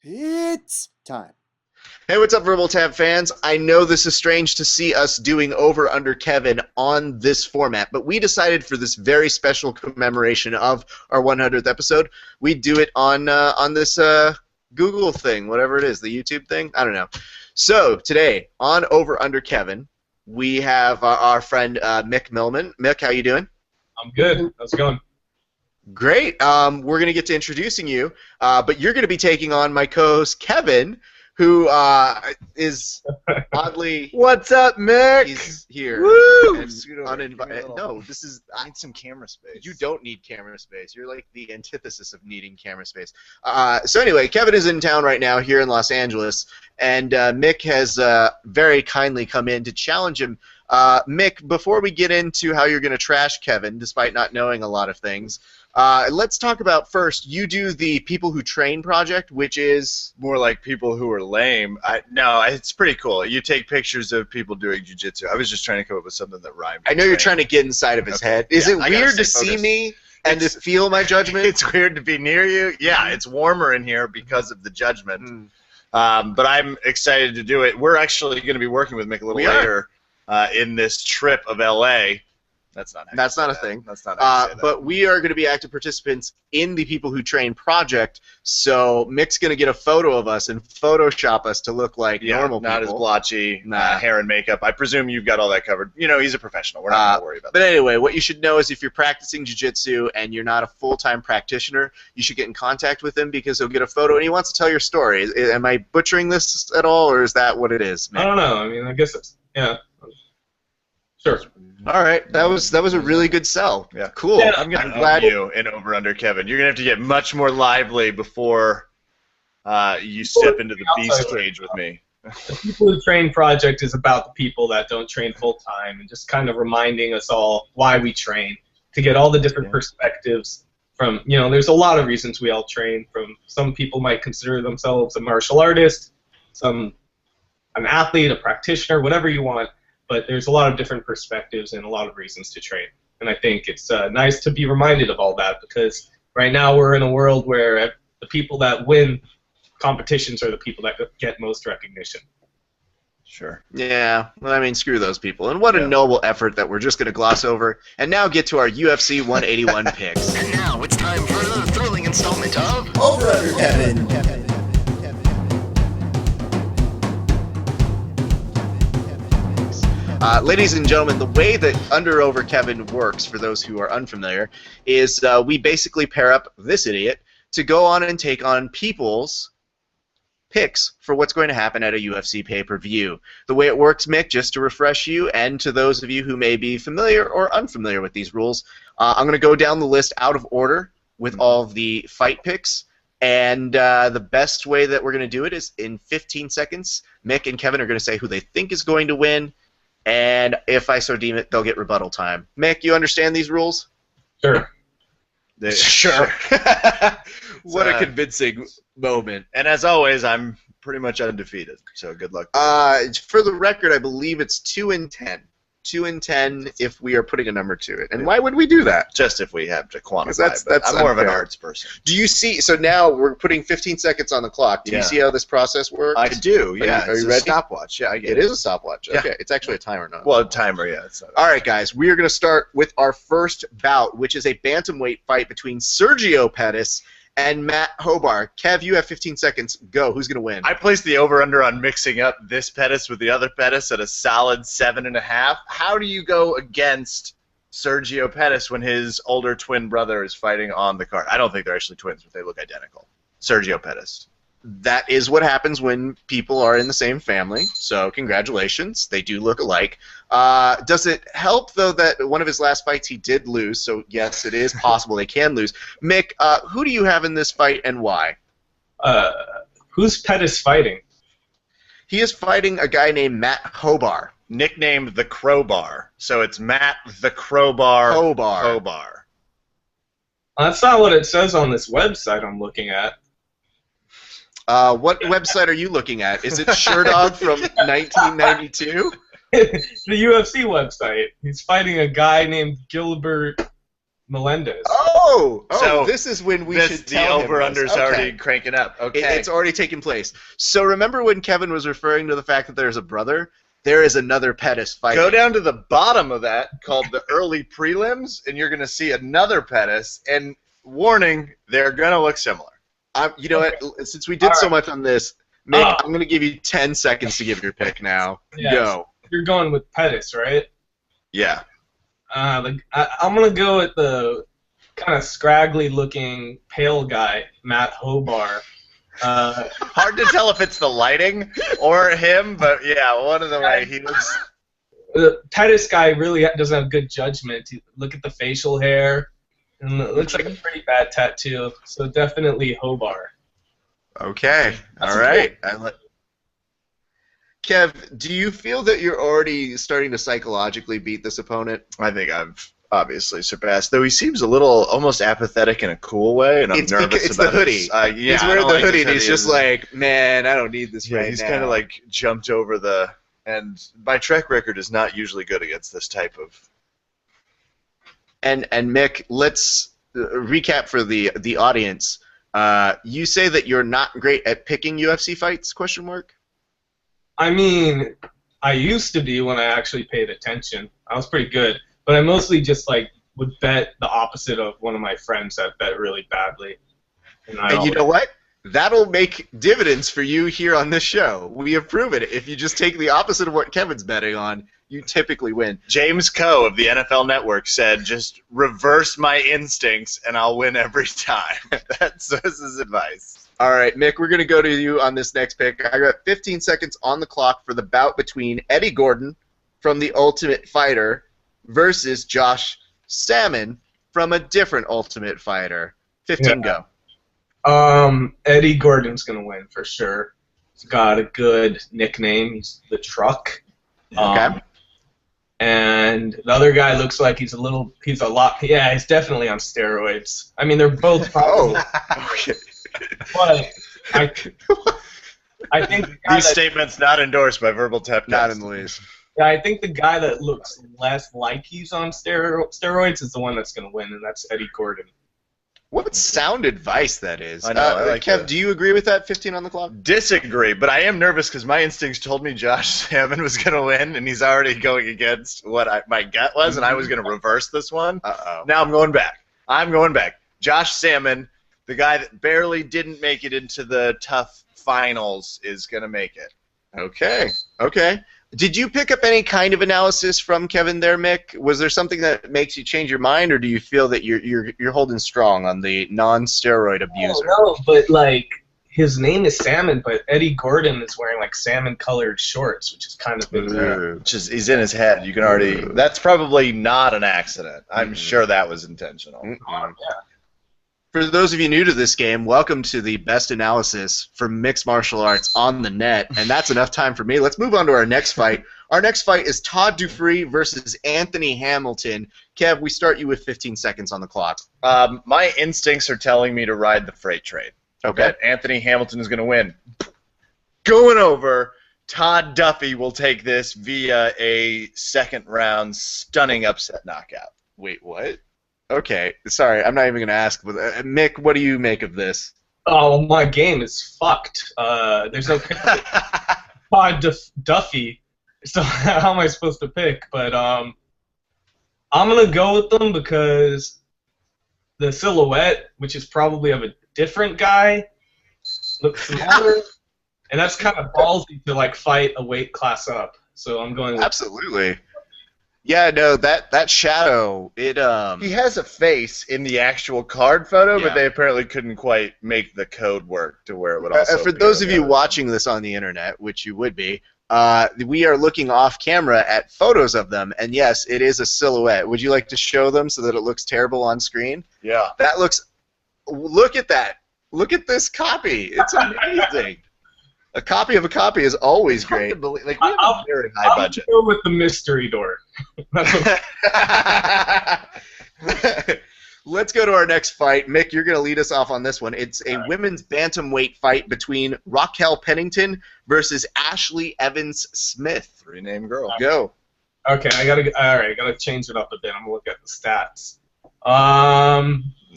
It's time. Hey, what's up, Verbal Tab fans? I know this is strange to see us doing Over Under Kevin on this format, but we decided for this very special commemoration of our 100th episode, we'd do it on this Google thing, whatever it is, the YouTube thing. I don't know. So today on Over Under Kevin, we have our friend Mik Milman. Mik, how you doing? I'm good. How's it going? Great. We're gonna get to introducing you, but you're gonna be taking on my co-host Kevin, who is oddly. What's up, Mick? He's here. Woo! No, this is. I need some camera space. You don't need camera space. You're like the antithesis of needing camera space. So anyway, Kevin is in town right now here in Los Angeles, and Mick has very kindly come in to challenge him. Mick, before we get into how you're going to trash Kevin, despite not knowing a lot of things, let's talk about first, you do the People Who Train project, which is... More like people who are lame. No, it's pretty cool. You take pictures of people doing jiu-jitsu. I was just trying to come up with something that rhymed. I know you're trying to get inside of his head. Is it weird to see me and to feel my judgment? It's weird to be near you. Yeah, it's warmer in here because of the judgment. But I'm excited to do it. We're actually going to be working with Mick a little later in this trip of L.A. That's not a thing. That's not how you say that. But we are going to be active participants in the People Who Train project, so Mick's going to get a photo of us and Photoshop us to look like normal people. Not as blotchy, hair and makeup. I presume you've got all that covered. You know, he's a professional. We're not going to worry about that. But anyway, what you should know is if you're practicing jiu-jitsu and you're not a full-time practitioner, you should get in contact with him because he'll get a photo and he wants to tell your story. Am I butchering this at all, or is that what it is, Mick? I don't know. I mean, I guess it's, yeah. Sure. All right, that was a really good sell. Yeah, cool. Yeah, I'm glad you in Over Under Kevin. You're gonna have to get much more lively before you step into the beast cage with me. The People Who Train project is about the people that don't train full time and just kind of reminding us all why we train, to get all the different perspectives from, you know, there's a lot of reasons we all train. From some people might consider themselves a martial artist, some an athlete, a practitioner, whatever you want. But there's a lot of different perspectives and a lot of reasons to train. And I think it's nice to be reminded of all that, because right now we're in a world where the people that win competitions are the people that get most recognition. Sure. Yeah, well, I mean, screw those people. And what a noble effort that we're just going to gloss over and now get to our UFC 181 picks. And now it's time for another thrilling installment of Over Under Kevin. Ladies and gentlemen, the way that Under Over Kevin works, for those who are unfamiliar, is we basically pair up this idiot to go on and take on people's picks for what's going to happen at a UFC pay-per-view. The way it works, Mick, just to refresh you, and to those of you who may be familiar or unfamiliar with these rules, I'm going to go down the list out of order with all of the fight picks. And the best way that we're going to do it is in 15 seconds, Mick and Kevin are going to say who they think is going to win. And if I so deem it, they'll get rebuttal time. Mick, you understand these rules? Sure. Sure. What a convincing moment. And as always, I'm pretty much undefeated. So good luck. For the record, I believe it's 2-10. 2-10 if we are putting a number to it. And why would we do that? Just if we have to quantify. That's I'm more of an unfair. arts person. Do you see? So now we're putting 15 seconds on the clock. Do you see how this process works? I do. Yeah. Are you it's ready? A stopwatch. Yeah, I get It is a stopwatch. Yeah. Okay, it's actually a timer, not. Well, a timer. Yeah. It's not All right, guys, we are going to start with our first bout, which is a bantamweight fight between Sergio Pettis and Matt Hobar. Kev, you have 15 seconds. Go. Who's going to win? I placed the over-under on mixing up this Pettis with the other Pettis at a solid 7.5. How do you go against Sergio Pettis when his older twin brother is fighting on the card? I don't think they're actually twins, but they look identical. Sergio Pettis. That is what happens when people are in the same family, so congratulations. They do look alike. Does it help, though, that one of his last fights he did lose, so yes, it is possible they can lose. Mick, who do you have in this fight and why? Who's Pettis fighting? He is fighting a guy named Matt Hobar. Nicknamed the Crowbar. So it's Matt the Crowbar Hobar. That's not what it says on this website I'm looking at. What website are you looking at? Is it Sherdog from 1992? The UFC website. He's fighting a guy named Gilbert Melendez. Oh, Oh, So this is when we should the tell him over-under's this. already cranking up. Okay. It's already taken place. So remember when Kevin was referring to the fact that there's a brother? There is another Pettis fighting. Go down to the bottom of that, called the early prelims, and you're going to see another Pettis. And warning, they're going to look similar. You know what? Since we did so much on this, Mick, I'm going to give you 10 seconds to give your pick now. Yes. Go. You're going with Pettis, right? Yeah. I'm going to go with the kind of scraggly-looking pale guy, Matt Hobar. Hard to tell if it's the lighting or him, but yeah, one of the way he looks. The Pettis guy really doesn't have good judgment. Look at the facial hair, and it looks like a pretty bad tattoo. So definitely Hobar. Okay. That's All right. Kev, do you feel that you're already starting to psychologically beat this opponent? I think I've obviously surpassed, though he seems a little almost apathetic in a cool way, and I'm nervous it's about the hoodie. this. He's wearing the hoodie, and he's just like, man, I don't need this right now. He's kind of like jumped over the. And my track record is not usually good against this type of. And Mick, let's recap for the audience. You say that you're not great at picking UFC fights? ? I mean, I used to be when I actually paid attention. I was pretty good, but I mostly just would bet the opposite of one of my friends that bet really badly. And you know what? That'll make dividends for you here on this show. We have proven it. If you just take the opposite of what Kevin's betting on, you typically win. James Coe of the NFL Network said, just reverse my instincts and I'll win every time. That's his advice. All right, Mick, we're going to go to you on this next pick. I got 15 seconds on the clock for the bout between Eddie Gordon from The Ultimate Fighter versus Josh Salmon from a different Ultimate Fighter. 15 go. Eddie Gordon's going to win for sure. He's got a good nickname. He's the Truck. Okay. And the other guy looks like he's definitely on steroids. I mean, they're both probably. Okay. But I think the guy These statements not endorsed by Verbal Tap. Not in the least. I think the guy that looks less like he's on steroids is the one that's going to win, and that's Eddie Gordon. What sound advice that is. I know, I like Kev, that. do you agree with that 15 on the clock? Disagree, but I am nervous because my instincts told me Josh Salmon was going to win, and he's already going against what my gut was, and I was going to reverse this one. Uh-oh. Now I'm going back. Josh Salmon, the guy that barely didn't make it into the tough finals, is going to make it. Okay. Did you pick up any kind of analysis from Kevin there, Mick? Was there something that makes you change your mind, or do you feel that you're holding strong on the non-steroid abuser? No, but his name is Salmon, but Eddie Gordon is wearing salmon-colored shorts, which is kind of bizarre. He's in his head. You can already. That's probably not an accident. I'm sure that was intentional. Yeah. For those of you new to this game, welcome to the best analysis for mixed martial arts on the net, and that's enough time for me. Let's move on to our next fight. Our next fight is Todd Dufree versus Anthony Hamilton. Kev, we start you with 15 seconds on the clock. My instincts are telling me to ride the freight train. Okay. That Anthony Hamilton is going to win. Going over, Todd Duffy will take this via a second-round stunning upset knockout. Wait, what? Okay, sorry, I'm not even going to ask. But Mick, what do you make of this? Oh, my game is fucked. There's no Todd Duffy. So how am I supposed to pick? But I'm going to go with them because the silhouette, which is probably of a different guy, looks smaller. And that's kind of ballsy to fight a weight class up. So I'm going with Absolutely. Yeah, no, that shadow, it He has a face in the actual card photo, Yeah. but they apparently couldn't quite make the code work to where it would also. for appear those on of the you other watching this on the internet, which you would be, we are looking off camera at photos of them, and yes, it is a silhouette. Would you like to show them so that it looks terrible on screen? Yeah. That looks. Look at that. Look at this copy. It's amazing. A copy of a copy is always Hard great. to believe. Like, we have a very high I'm budget. going to go with the mystery door. That's what Let's go to our next fight. Mick, you're going to lead us off on this one. It's a women's bantamweight fight between Raquel Pennington versus Ashley Evans-Smith. Three-name girl. Go. Okay, I gotta change it up a bit. I'm gonna look at the stats.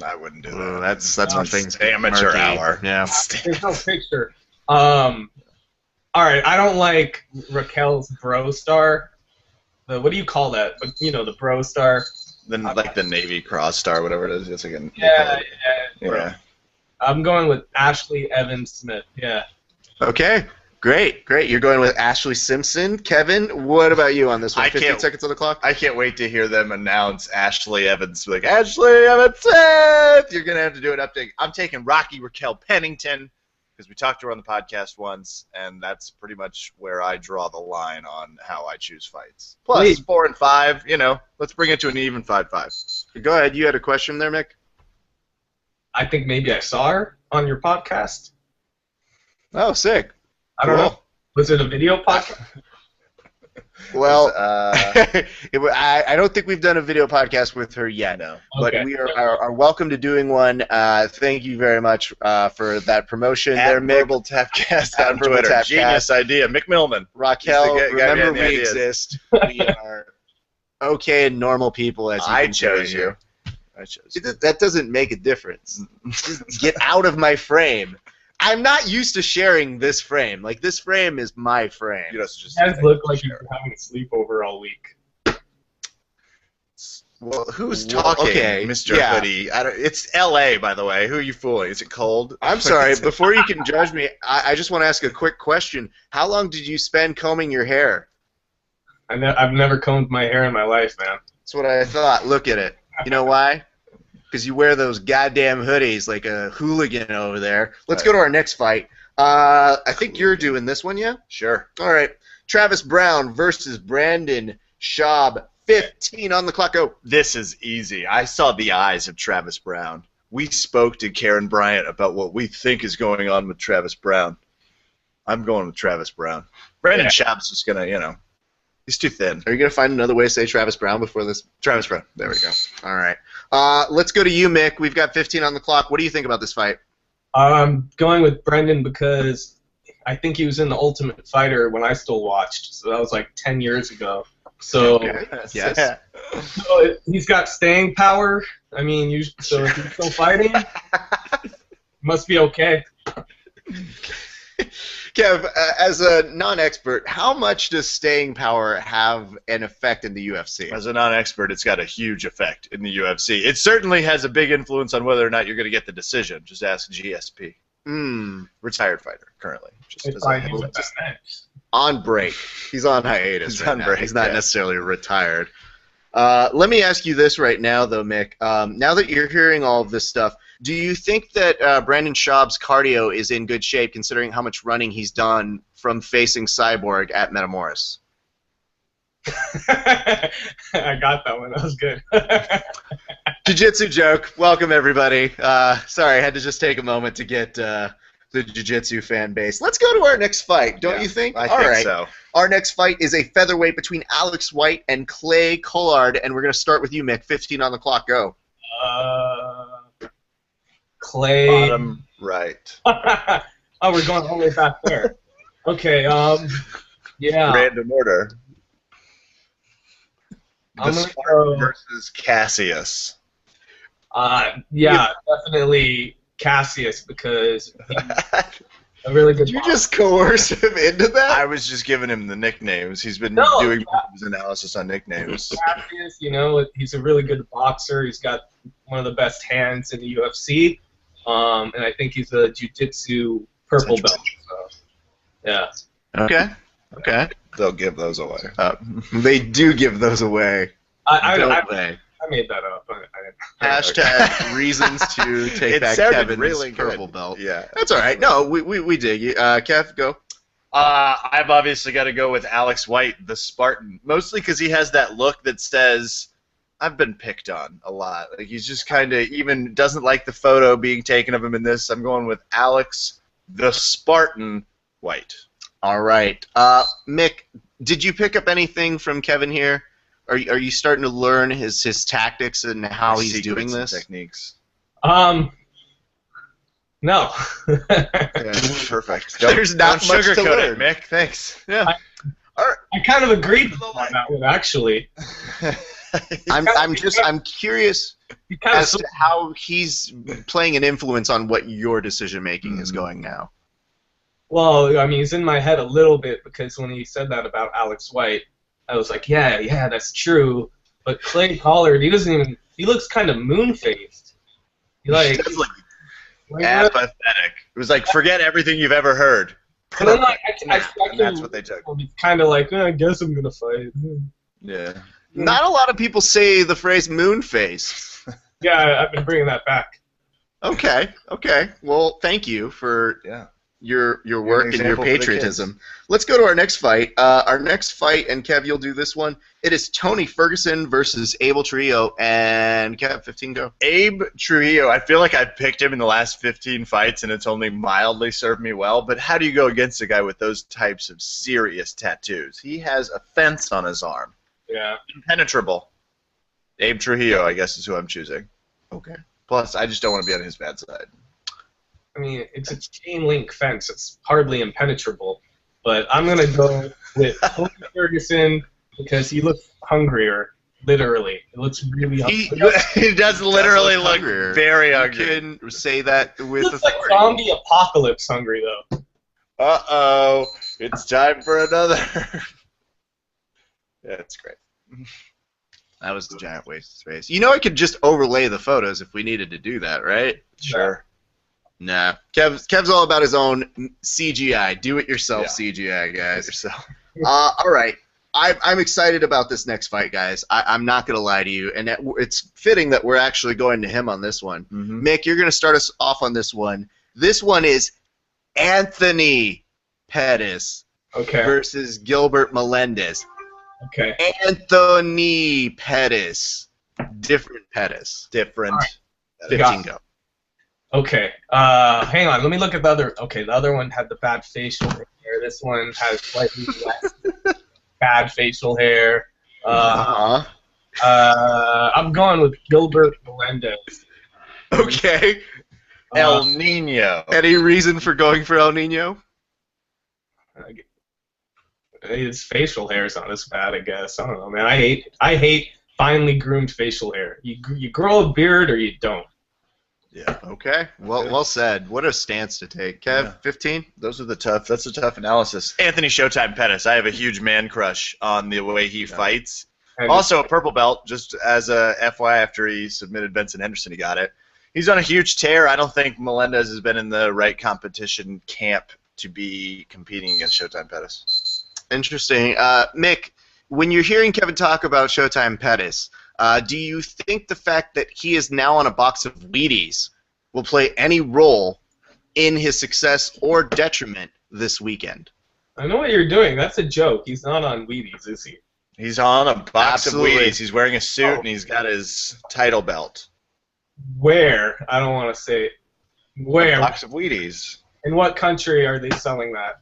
I wouldn't do Oh, that. that's when things get amateur murky. hour. Yeah. There's no picture. All right, I don't like Raquel's bro star. What do you call that? But the bro star. Then like the Navy Cross Star, whatever it is. It's like Yeah. yeah. I'm going with Ashley Evans Smith. Yeah. Okay. Great. You're going with Ashley Simpson. Kevin, what about you on this one? I 15 can't- seconds on the clock? I can't wait to hear them announce Ashley Evans. Like, Ashley Evans Smith! You're going to have to do an update. I'm taking Rocky Raquel Pennington because we talked to her on the podcast once, and that's pretty much where I draw the line on how I choose fights. Plus, Wait. 4 and 5, let's bring it to an even 5-5. Go ahead. You had a question there, Mick? I think maybe I saw her on your podcast. Oh, sick. I don't know. Was it a video podcast? Well, Uh, I don't think we've done a video podcast with her yet. no. But Okay. we are welcome to doing one. Thank you very much for that promotion there, Mick. Verbal Tapcast At on Verbal Twitter. Tapcast. Genius idea. Mik Milman. Raquel, He's the guy remember behind the we ideas. exist. We are okay and normal people, as you I can chose see you. here. I chose you. That doesn't make a difference. Just get out of my frame. I'm not used to sharing this frame. Like, this frame is my frame. You just You guys look like you've been having a sleepover all week. Well, who's Well, talking, okay, Mr. yeah. Hoodie? It's L.A., by the way. Who are you fooling? Is it cold? I'm sorry. Before you can judge me, I just want to ask a quick question. How long did you spend combing your hair? I've never combed my hair in my life, man. That's what I thought. Look at it. You know why? Because you wear those goddamn hoodies like a hooligan over there. Let's go to our next fight. I think you're doing this one, yeah? Sure. All right. Travis Brown versus Brandon Schaub. 15 on the clock. Go. This is easy. I saw the eyes of Travis Brown. We spoke to Karen Bryant about what we think is going on with Travis Brown. I'm going with Travis Brown. Brandon Schaub's just going to, he's too thin. Are you going to find another way to say Travis Brown before this? Travis Brown. There we go. All right. Let's go to you, Mick. We've got 15 on the clock. What do you think about this fight? I'm going with Brendan because I think he was in The Ultimate Fighter when I still watched, so that was like 10 years ago. So, Yes. so he's got staying power. I mean, so if he's still fighting, must be okay. Kev, as a non-expert, how much does staying power have an effect in the UFC? As a non-expert, it's got a huge effect in the UFC. It certainly has a big influence on whether or not you're going to get the decision. Just ask GSP. Retired fighter, currently. If I knew what that meant. On break. He's on hiatus He's right on now. break, He's not yeah. necessarily retired. Let me ask you this right now, though, Mick. Now that you're hearing all of this stuff, do you think that Brandon Schaub's cardio is in good shape, considering how much running he's done from facing Cyborg at Metamoris? I got that one. That was good. Jiu-Jitsu joke. Welcome, everybody. Sorry, I had to just take a moment to get the Jiu-Jitsu fan base. Let's go to our next fight, don't you think? I All think right. so. Our next fight is a featherweight between Alex White and Clay Collard, and we're going to start with you, Mick. 15 on the clock. Go. Clay. Bottom right. Oh, we're going all the way back there. Okay. Yeah. Random order. I'm The gonna Spartan go. versus Cassius. Yeah, definitely Cassius because he's a really good. Did you just coerce him into that? I was just giving him the nicknames. He's been No, doing his analysis on nicknames. Cassius, he's a really good boxer. He's got one of the best hands in the UFC, and I think he's a jiu-jitsu purple belt. So, yeah. Okay. Okay. They'll give those away. They do give those away. I Don't they? made that up. I didn't. Hashtag reasons to take It back sounded Kevin's really good. purple belt. Yeah. That's all right. No, we dig you. Kev, go. I've obviously got to go with Alex White, the Spartan, mostly because he has that look that says, I've been picked on a lot. Like, he's just kind of even doesn't like the photo being taken of him in this. I'm going with Alex, the Spartan White. All right. Mick, did you pick up anything from Kevin here? Are you starting to learn his tactics and how he's doing Secrets and this? techniques. No. Perfect. There's not don't much to sugarcoat learn. it, Mick. Thanks. Yeah. I kind of agreed with that one, actually. I'm curious. He kind as to how he's playing an influence on what your decision making is Mhm. going now. Well, I mean, it's in my head a little bit because when he said that about Alex White, I was like, yeah, that's true. But Clay Collard, he looks kind of moon-faced. That's apathetic. It was like, forget everything you've ever heard. And then, like, I And that's what they took. He's kind of like, I guess I'm gonna fight. Yeah. Not a lot of people say the phrase moon face. Yeah, I've been bringing that back. Okay. Well, thank you for Yeah. your work and your example for the patriotism. Let's go to our next fight. Our next fight, and Kev, you'll do this one. It is Tony Ferguson versus Abel Trujillo, and Kev, 15 go. Abe Trujillo, I feel like I've picked him in the last 15 fights, and it's only mildly served me well. But how do you go against a guy with those types of serious tattoos? He has a fence on his arm. Yeah. Impenetrable. Abe Trujillo, I guess, is who I'm choosing. Okay. Plus, I just don't want to be on his bad side. I mean, it's a chain link fence. It's hardly impenetrable. But I'm going to go with Tony Ferguson because he looks hungrier, literally. It looks really hungry. He does literally look hungrier. very You hungry. can say that He with looks like authority. zombie apocalypse hungry, though. Uh-oh. It's time for another. Yeah, it's great. That was a giant waste of space. You know, I could just overlay the photos if we needed to do that, right? Sure. Nah. Kev's all about his own CGI. Do-it-yourself Yeah. CGI, guys. Yourself. All right. I'm excited about this next fight, guys. I'm not going to lie to you, and it's fitting that we're actually going to him on this one. Mm-hmm. Mick, you're going to start us off on this one. This one is Anthony Pettis Okay. versus Gilbert Melendez. Okay. Anthony Pettis. Different Pettis. Different. All right. 15 go. Okay. Hang on. Let me look at the other. Okay, the other one had the bad facial hair. This one has slightly less bad facial hair. Uh-huh. I'm going with Gilbert Melendez. Okay. El Nino. Any reason for going for El Nino? His facial hair is not as bad, I guess. I don't know, man. I hate finely groomed facial hair. You grow a beard or you don't. Yeah. Okay. Well said. What a stance to take. Kev, Yeah. 15? That's a tough analysis. Anthony Showtime Pettis. I have a huge man crush on the way he fights. And Also a purple belt, just as a FYI, after he submitted Benson Henderson, he got it. He's on a huge tear. I don't think Melendez has been in the right competition camp to be competing against Showtime Pettis. Interesting. Mick, when you're hearing Kevin talk about Showtime Pettis, do you think the fact that he is now on a box of Wheaties will play any role in his success or detriment this weekend? I know what you're doing. That's a joke. He's not on Wheaties, is he? He's on a box Absolutely. of Wheaties. He's wearing a suit and he's got his title belt. Where? I don't want to say. Where? A box of Wheaties. In what country are they selling that?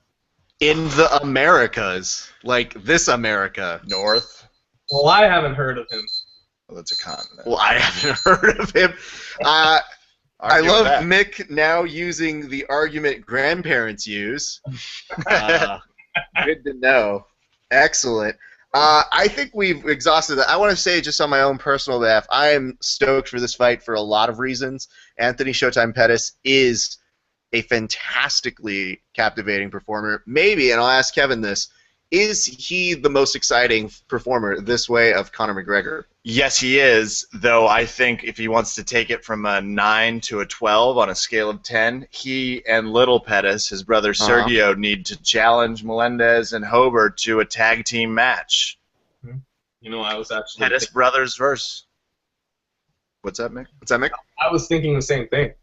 In the Americas, like this America. North. Well, I haven't heard of him. Well, that's a continent. Well, I haven't heard of him. I Argue love with that. Mick now using the argument grandparents use. Good to know. Excellent. I think we've exhausted that. I want to say, just on my own personal behalf, I am stoked for this fight for a lot of reasons. Anthony Showtime Pettis is a fantastically captivating performer. Maybe, and I'll ask Kevin this, is he the most exciting performer this way of Conor McGregor? Yes, he is, though I think if he wants to take it from a 9 to a 12 on a scale of 10, he and Little Pettis, his brother Sergio, need to challenge Melendez and Hobart to a tag team match. You know, I was actually. Pettis brothers verse. What's that, Mick? What's that, Mick? I was thinking the same thing.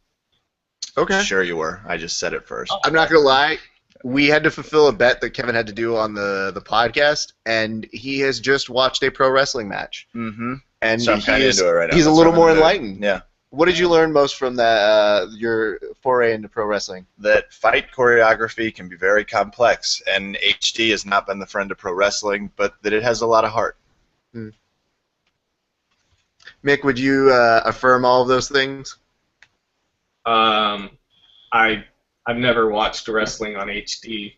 Okay. Sure you were. I just said it first. I'm not going to lie. We had to fulfill a bet that Kevin had to do on the podcast, and he has just watched a pro wrestling match. Mm-hmm. And So I'm kind of into it right now. he's a That's little what I'm more gonna do. enlightened. Yeah. What did you learn most from that your foray into pro wrestling? That fight choreography can be very complex, and HD has not been the friend of pro wrestling, but that it has a lot of heart. Mick, would you affirm all of those things? I've never watched wrestling on HD.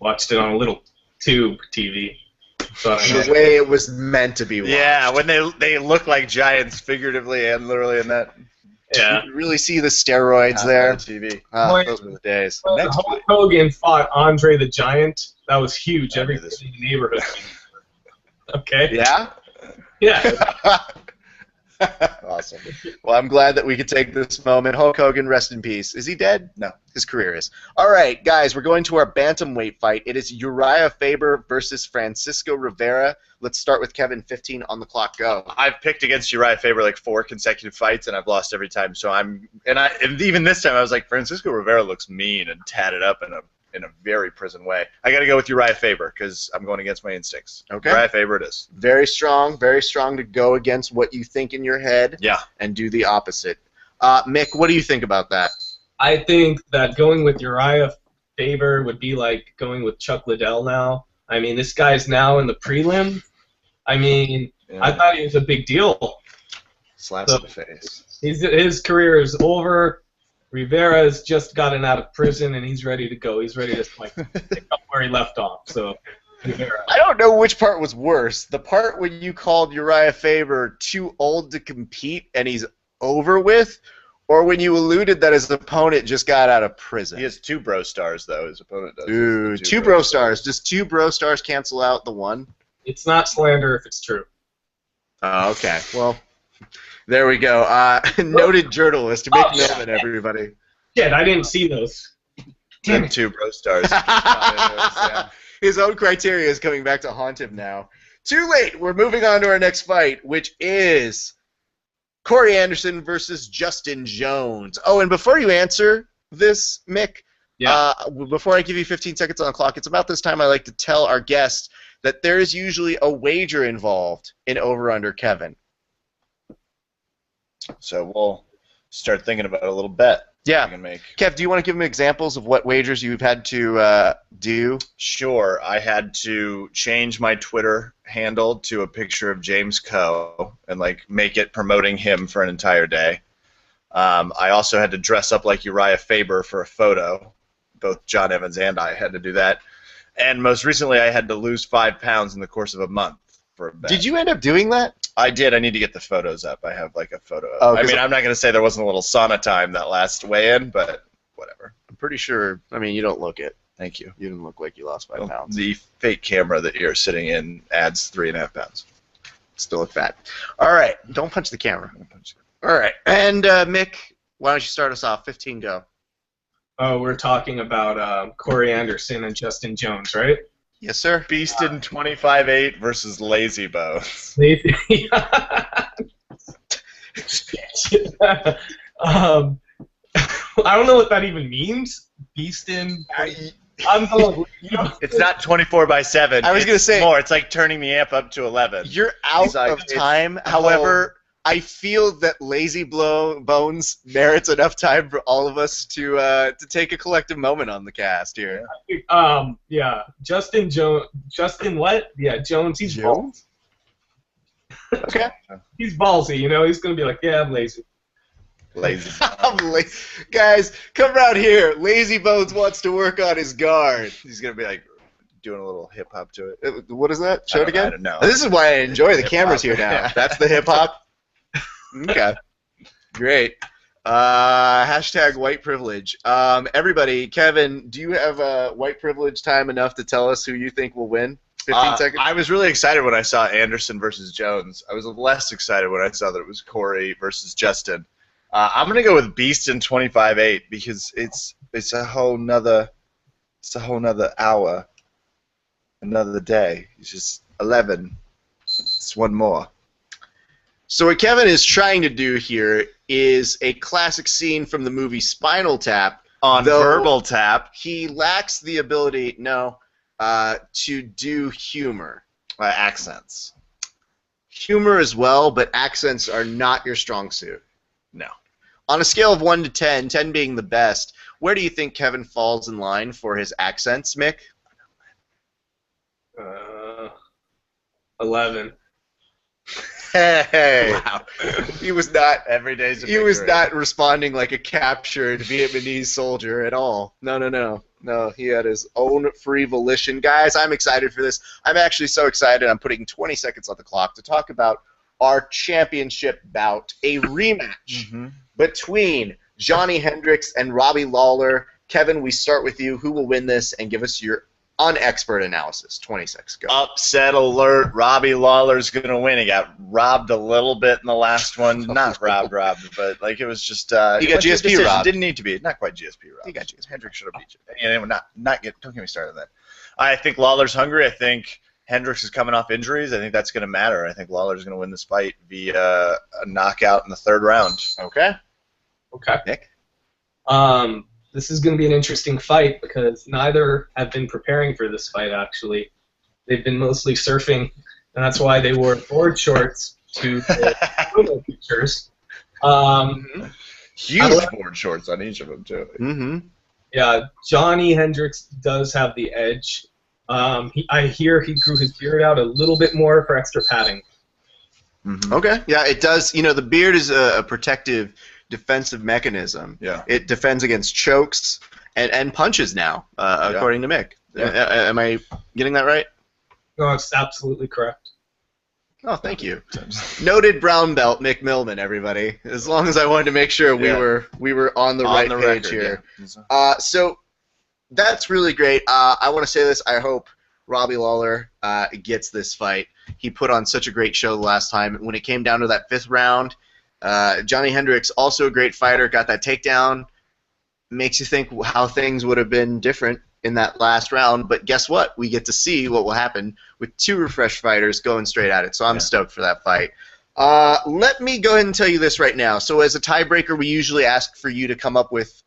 Watched it on a little tube TV. But, The way it was meant to be watched. Yeah, when they look like giants, figuratively and literally in that. yeah. You really see the steroids there. The TV. Those were the days. When Next Hulk Hogan fought Andre the Giant, that was huge. I knew Everybody this. in the neighborhood. Okay. Yeah? Yeah. Awesome. Well, I'm glad that we could take this moment. Hulk Hogan, rest in peace. Is he dead? No, his career is. All right, guys, we're going to our bantamweight fight. It is Uriah Faber versus Francisco Rivera. Let's start with Kevin. 15 on the clock. Go. I've picked against Uriah Faber like 4 consecutive fights, and I've lost every time. So and even this time I was like, Francisco Rivera looks mean and tatted up in a very prison way. I got to go with Uriah Faber because I'm going against my instincts. Okay. Uriah Faber it is. Very strong to go against what you think in your head. Yeah. And do the opposite. Mick, what do you think about that? I think that going with Uriah Faber would be like going with Chuck Liddell now. I mean, this guy's now in the prelim. I mean, Yeah. I thought he was a big deal. Slaps in the face. His career is over. Rivera's just gotten out of prison, and he's ready to go. He's ready to like pick up where he left off. So, Rivera. I don't know which part was worse. The part when you called Uriah Faber too old to compete and he's over with, or when you alluded that his opponent just got out of prison. He has 2 bro stars though. His opponent does. Ooh, The 2 bro stars. Does 2 bro stars cancel out the one? It's not slander if it's true. Oh, okay. Well, there we go. Noted journalist, Mik Milman, everybody. Shit, I didn't see those. Damn it. 2 bro stars. Yeah. His own criteria is coming back to haunt him now. Too late. We're moving on to our next fight, which is Corey Anderson versus Justin Jones. Oh, and before you answer this, Mick, before I give you 15 seconds on the clock, it's about this time I like to tell our guests that there is usually a wager involved in Over-Under Kevin. So we'll start thinking about a little bet. Yeah. We can make. Kev, do you want to give them examples of what wagers you've had to do? Sure. I had to change my Twitter handle to a picture of James Coe and like make it promoting him for an entire day. I also had to dress up like Uriah Faber for a photo. Both John Evans and I had to do that. And most recently, I had to lose 5 pounds in the course of a month for a bet. Did you end up doing that? I did. I need to get the photos up. I have like a photo. Oh, I 'cause mean, I'm not going to say there wasn't a little sauna time that last weigh-in, but whatever. I'm pretty sure. I mean, you don't look it. Thank you. You didn't look like you lost 5 pounds. The fake camera that you're sitting in adds 3.5 pounds. Still look fat. All right. Don't punch the camera. All right. And Mick, why don't you start us off? 15, go. Oh, we're talking about Corey Anderson and Justin Jones, right? Yes, sir. Beastin 25-8 versus Lazy Bones. Shit. I don't know what that even means. Beastin. I'm going. It's not 24/7. I was gonna say- more. It's like turning the amp up to 11. You're out He's like, of time. However, I feel that Lazy Bones merits enough time for all of us to take a collective moment on the cast here. Yeah. Justin Jones. Justin what? Yeah, Jones. He's Jones? Okay. He's ballsy. You know, he's gonna be like, yeah, I'm lazy. Lazy. Guys, come around here. Lazy Bones wants to work on his guard. He's gonna be like doing a little hip hop to it. What is that? Show it I again. don't know. This is why I enjoy the Hip-hop. cameras here now. That's the hip hop. Okay. Great. Hashtag white privilege. Everybody, Kevin, do you have white privilege time enough to tell us who you think will win? 15 seconds? I was really excited when I saw Anderson versus Jones. I was less excited when I saw that it was Corey versus Justin. I'm gonna go with Beastin 25-8 because it's a whole nother hour, another day. It's just 11. It's one more. So what Kevin is trying to do here is a classic scene from the movie Spinal Tap. On Though Verbal Tap, he lacks the ability, to do humor. accents. Humor as well, but accents are not your strong suit. No. On a scale of 1 to 10, 10 being the best, where do you think Kevin falls in line for his accents, Mick? 11. Hey, he was not. Every day's a He was victory. not responding like a captured Vietnamese soldier at all. No. He had his own free volition. Guys, I'm excited for this. I'm actually so excited. I'm putting 20 seconds on the clock to talk about our championship bout, a rematch between Johnny Hendricks and Robbie Lawler. Kevin, we start with you. Who will win this? And give us your unexpert analysis. 26. Go. Upset alert. Robbie Lawler's going to win. He got robbed a little bit in the last one. Not robbed, but like it was just. He got GSP robbed. Didn't need to be. Not quite GSP robbed. He got GSP. Hendricks should have beat you. And don't get me started on that. I think Lawler's hungry. I think Hendricks is coming off injuries. I think that's going to matter. I think Lawler's going to win this fight via a knockout in the 3rd round. Okay. Okay. Nick? This is going to be an interesting fight because neither have been preparing for this fight, actually. They've been mostly surfing, and that's why they wore board shorts to the promo pictures. Huge board shorts on each of them, too. Mm-hmm. Yeah, Johnny Hendricks does have the edge. I hear he grew his beard out a little bit more for extra padding. Okay. Yeah, it does. You know, the beard is a protective defensive mechanism. Yeah. It defends against chokes and punches now, according to Mick. Yeah. Am I getting that right? No, it's absolutely correct. Oh, thank you. Noted brown belt, Mik Milman, everybody. As long as I wanted to make sure we were on the right page record, here. Yeah. So that's really great. I want to say this. I hope Robbie Lawler gets this fight. He put on such a great show the last time. When it came down to that 5th round, Johnny Hendricks, also a great fighter, got that takedown. Makes you think how things would have been different in that last round. But guess what? We get to see what will happen with 2 refreshed fighters going straight at it. So I'm stoked for that fight. Let me go ahead and tell you this right now. So as a tiebreaker, we usually ask for you to come up with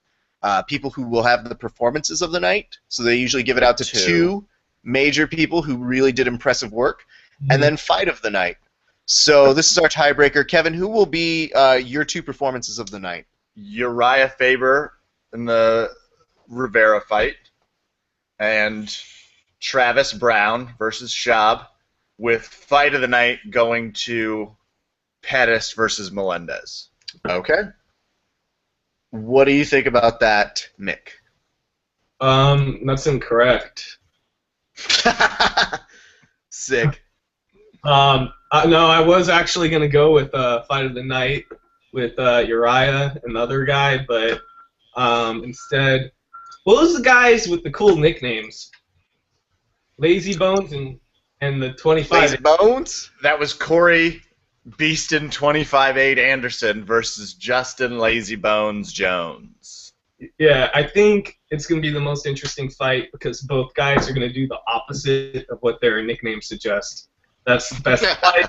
people who will have the performances of the night. So they usually give it out to 2 major people who really did impressive work. And then fight of the night. So this is our tiebreaker. Kevin, who will be your 2 performances of the night? Uriah Faber in the Rivera fight, and Travis Brown versus Schaub, with fight of the night going to Pettis versus Melendez. Okay. What do you think about that, Mick? That's incorrect. Sick. No, I was actually going to go with fight of the night with Uriah, another guy, but instead, what was the guys with the cool nicknames? Lazy Bones and the 25. Lazy Bones? That was Corey Beaston 25-8 Anderson versus Justin Lazy Bones Jones. Yeah, I think it's going to be the most interesting fight because both guys are going to do the opposite of what their nicknames suggest. That's the best fight.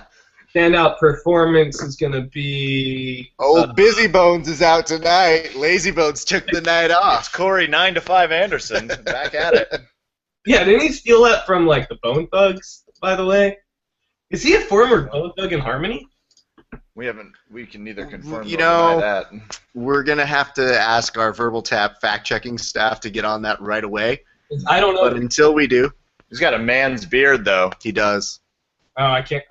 Standout performance is going to be... Busy Bones is out tonight. Lazy Bones took the night It's off. Corey 9-5 Anderson back at it. Yeah, didn't he steal that from, like, the Bone Thugs, by the way? Is he a former Bone Thug in Harmony? We can neither confirm You nor know, deny that. We're going to have to ask our Verbal Tap fact-checking staff to get on that right away. I don't know. But until we do, He's got a man's beard, though. he does. Oh, I can't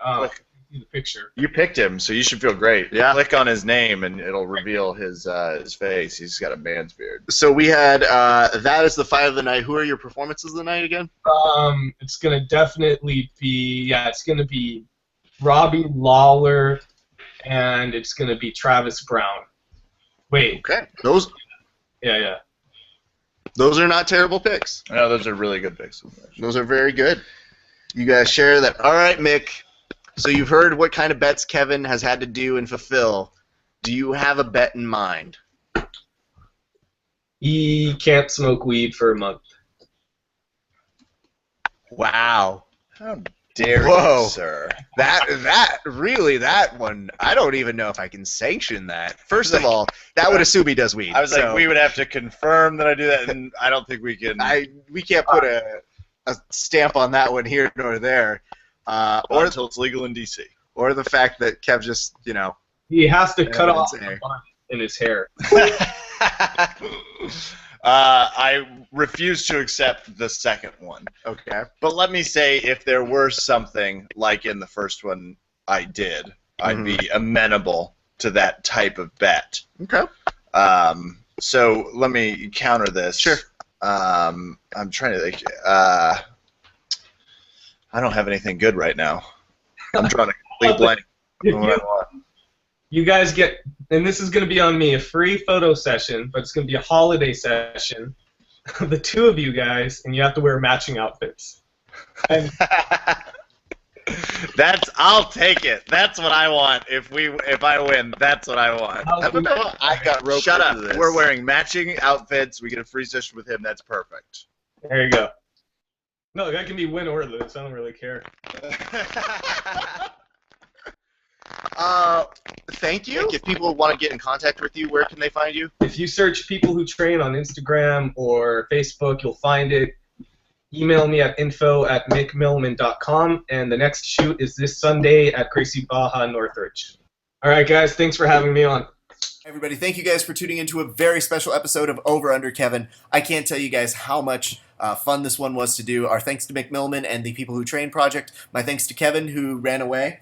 see the picture. You picked him, so you should feel great. Yeah. Click on his name, and it'll reveal his face. He's got a man's beard. So we had that is the fight of the night. Who are your performances of the night again? It's going to definitely be, it's going to be Robbie Lawler, and it's going to be Travis Brown. Wait. Okay. Those Yeah. are not terrible picks. No, those are really good picks. Those are very good. You guys share that. All right, Mick. So you've heard what kind of bets Kevin has had to do and fulfill. Do you have a bet in mind? He can't smoke weed for a month. Wow. How dare Whoa. you, sir? That one, I don't even know if I can sanction that. First of all, that would assume he does weed. I was so like, we would have to confirm that I do that, and I don't think we can. we can't put a stamp on that one here nor there. Or until it's legal in D.C. Or the fact that Kev just, He has to cut off Evidence, the bun in his hair. I refuse to accept the second one. okay. But let me say, if there were something like in the first one I did, I'd be amenable to that type of bet. Okay. So let me counter this. Sure. I'm trying to think. I don't have anything good right now. I'm drawing a complete blank. You guys get, and this is going to be on me, a free photo session, but it's going to be a holiday session. The two of you guys, and you have to wear matching outfits. And I'll take it. That's what I want. If I win, that's what I want. How about I got roped Shut up. into this? We're wearing matching outfits. We get a free session with him. That's perfect. there you go. No, that can be win or lose. I don't really care. Thank you. If people want to get in contact with you, where can they find you? If you search people who train on Instagram or Facebook, you'll find it. Email me at info@mikmilman.com, and the next shoot is this Sunday at Gracie Baja Northridge. All right, guys, thanks for having me on. Everybody, thank you guys for tuning into a very special episode of Over Under Kevin. I can't tell you guys how much fun this one was to do. Our thanks to Mik Milman and the People Who Train project. My thanks to Kevin, who ran away.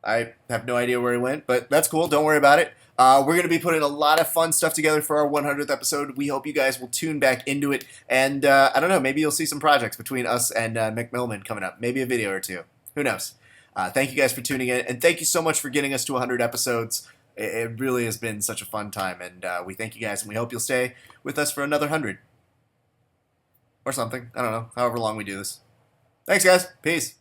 I have no idea where he went, but that's cool. Don't worry about it. We're going to be putting a lot of fun stuff together for our 100th episode. We hope you guys will tune back into it. And I don't know, maybe you'll see some projects between us and Mik Milman coming up. Maybe a video or two. Who knows? Thank you guys for tuning in. And thank you so much for getting us to 100 episodes. It really has been such a fun time. And we thank you guys. And we hope you'll stay with us for another 100. Or something. I don't know. However long we do this. Thanks, guys. Peace.